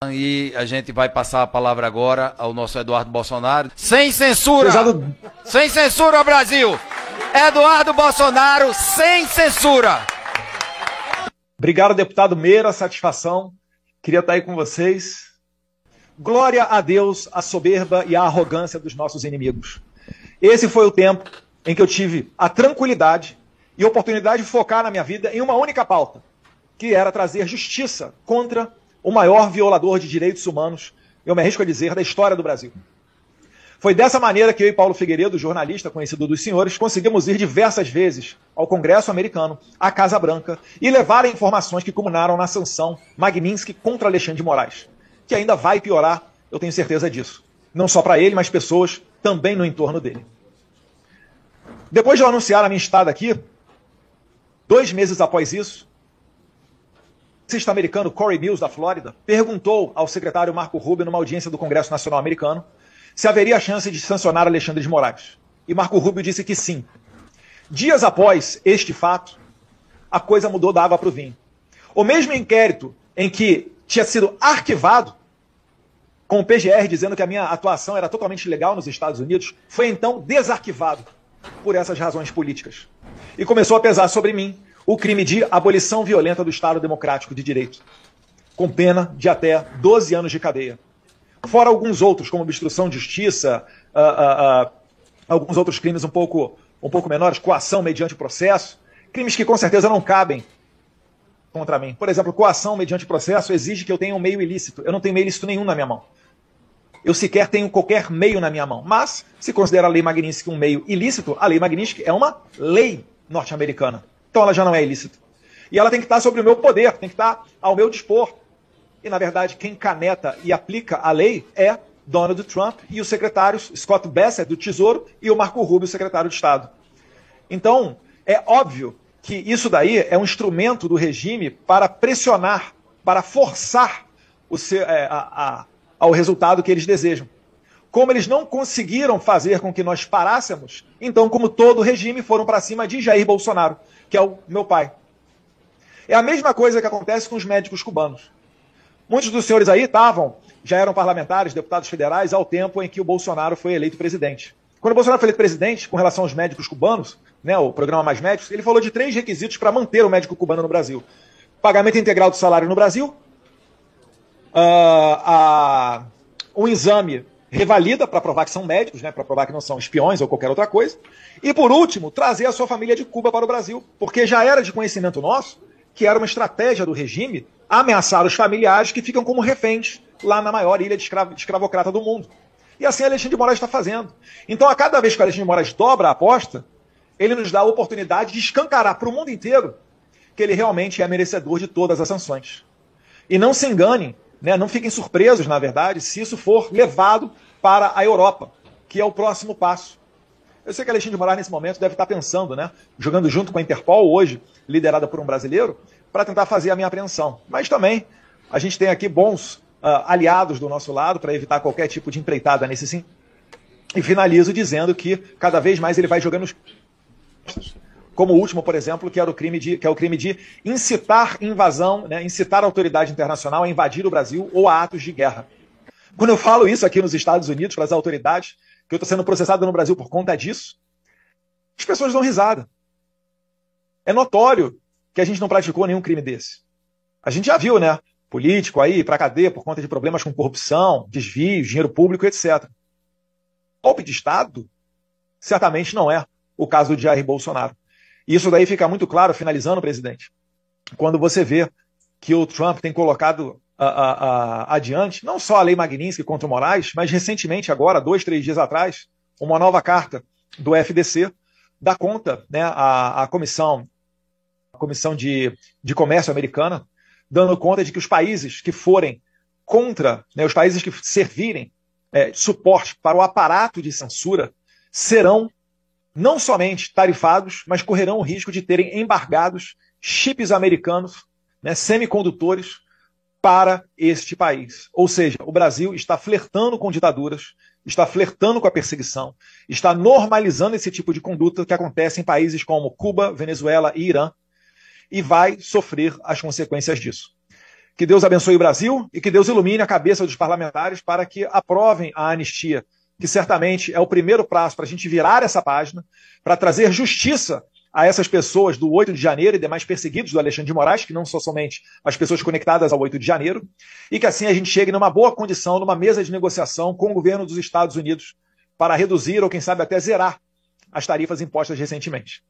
E a gente vai passar a palavra agora ao nosso Eduardo Bolsonaro. Sem censura! Sem censura, Brasil! Eduardo Bolsonaro, sem censura! Obrigado, deputado Meira, satisfação. Queria estar aí com vocês. Glória a Deus, a soberba e a arrogância dos nossos inimigos. Esse foi o tempo em que eu tive a tranquilidade e a oportunidade de focar na minha vida em uma única pauta, que era trazer justiça contra o maior violador de direitos humanos, eu me arrisco a dizer, da história do Brasil. Foi dessa maneira que eu e Paulo Figueiredo, jornalista conhecido dos senhores, conseguimos ir diversas vezes ao Congresso americano, à Casa Branca, e levar informações que culminaram na sanção Magnitsky contra Alexandre de Moraes, que ainda vai piorar, eu tenho certeza disso. Não só para ele, mas pessoas também no entorno dele. Depois de eu anunciar a minha estada aqui, 2 meses após isso, o cientista americano Corey Mills, da Flórida, perguntou ao secretário Marco Rubio, numa audiência do Congresso Nacional Americano, se haveria a chance de sancionar Alexandre de Moraes. E Marco Rubio disse que sim. Dias após este fato, a coisa mudou da água para o vinho. O mesmo inquérito em que tinha sido arquivado, com o PGR dizendo que a minha atuação era totalmente legal nos Estados Unidos, foi então desarquivado por essas razões políticas. E começou a pesar sobre mim o crime de abolição violenta do Estado Democrático de Direito, com pena de até 12 anos de cadeia. Fora alguns outros, como obstrução de justiça, alguns outros crimes um pouco menores, coação mediante processo, crimes que com certeza não cabem contra mim. Por exemplo, coação mediante processo exige que eu tenha um meio ilícito. Eu não tenho meio ilícito nenhum na minha mão. Eu sequer tenho qualquer meio na minha mão. Mas, se considera a lei Magnitsky um meio ilícito, a lei Magnitsky é uma lei norte-americana. Então ela já não é ilícita. E ela tem que estar sobre o meu poder, tem que estar ao meu dispor. E, na verdade, quem caneta e aplica a lei é Donald Trump e os secretários Scott Bessent, do Tesouro, e o Marco Rubio, secretário de Estado. Então, é óbvio que isso daí é um instrumento do regime para pressionar, para forçar ao resultado que eles desejam. Como eles não conseguiram fazer com que nós parássemos, então, como todo o regime, foram para cima de Jair Bolsonaro, que é o meu pai. É a mesma coisa que acontece com os médicos cubanos. Muitos dos senhores aí já eram parlamentares, deputados federais, ao tempo em que o Bolsonaro foi eleito presidente. Quando o Bolsonaro foi eleito presidente, com relação aos médicos cubanos, né, o programa Mais Médicos, ele falou de 3 requisitos para manter o médico cubano no Brasil. Pagamento integral do salário no Brasil, um exame revalida para provar que são médicos, né, para provar que não são espiões ou qualquer outra coisa. E, por último, trazer a sua família de Cuba para o Brasil, porque já era de conhecimento nosso que era uma estratégia do regime ameaçar os familiares que ficam como reféns lá na maior ilha de escravocrata do mundo. E assim Alexandre de Moraes está fazendo. Então, a cada vez que o Alexandre de Moraes dobra a aposta, ele nos dá a oportunidade de escancarar para o mundo inteiro que ele realmente é merecedor de todas as sanções. E não se enganem, né, não fiquem surpresos, na verdade, se isso for levado para a Europa, que é o próximo passo. Eu sei que Alexandre de Moraes, nesse momento, deve estar pensando, né, jogando junto com a Interpol, hoje liderada por um brasileiro, para tentar fazer a minha apreensão. Mas também a gente tem aqui bons aliados do nosso lado para evitar qualquer tipo de empreitada nesse sentido. E finalizo dizendo que cada vez mais ele vai jogando os... Como o último, por exemplo, que é o crime de incitar invasão, né, incitar a autoridade internacional a invadir o Brasil ou a atos de guerra. Quando eu falo isso aqui nos Estados Unidos para as autoridades, que eu estou sendo processado no Brasil por conta disso, as pessoas dão risada. É notório que a gente não praticou nenhum crime desse. A gente já viu, né, político aí para cadeia por conta de problemas com corrupção, desvios, dinheiro público, etc. Golpe de Estado certamente não é o caso do Jair Bolsonaro. E isso daí fica muito claro, finalizando, presidente, quando você vê que o Trump tem colocado adiante, não só a lei Magnitsky contra o Moraes, mas recentemente, agora, 2, 3 dias atrás, uma nova carta do FDC dá conta, né, a Comissão de Comércio americana, dando conta de que os países que forem contra, né, os países que servirem suporte para o aparato de censura, serão não somente tarifados, mas correrão o risco de terem embargados chips americanos, né, semicondutores, para este país. Ou seja, o Brasil está flertando com ditaduras, está flertando com a perseguição, está normalizando esse tipo de conduta que acontece em países como Cuba, Venezuela e Irã, e vai sofrer as consequências disso. Que Deus abençoe o Brasil e que Deus ilumine a cabeça dos parlamentares para que aprovem a anistia, que certamente é o primeiro passo para a gente virar essa página, para trazer justiça a essas pessoas do 8 de janeiro e demais perseguidos do Alexandre de Moraes, que não são somente as pessoas conectadas ao 8 de janeiro, e que assim a gente chegue numa boa condição, numa mesa de negociação com o governo dos Estados Unidos, para reduzir ou, quem sabe, até zerar as tarifas impostas recentemente.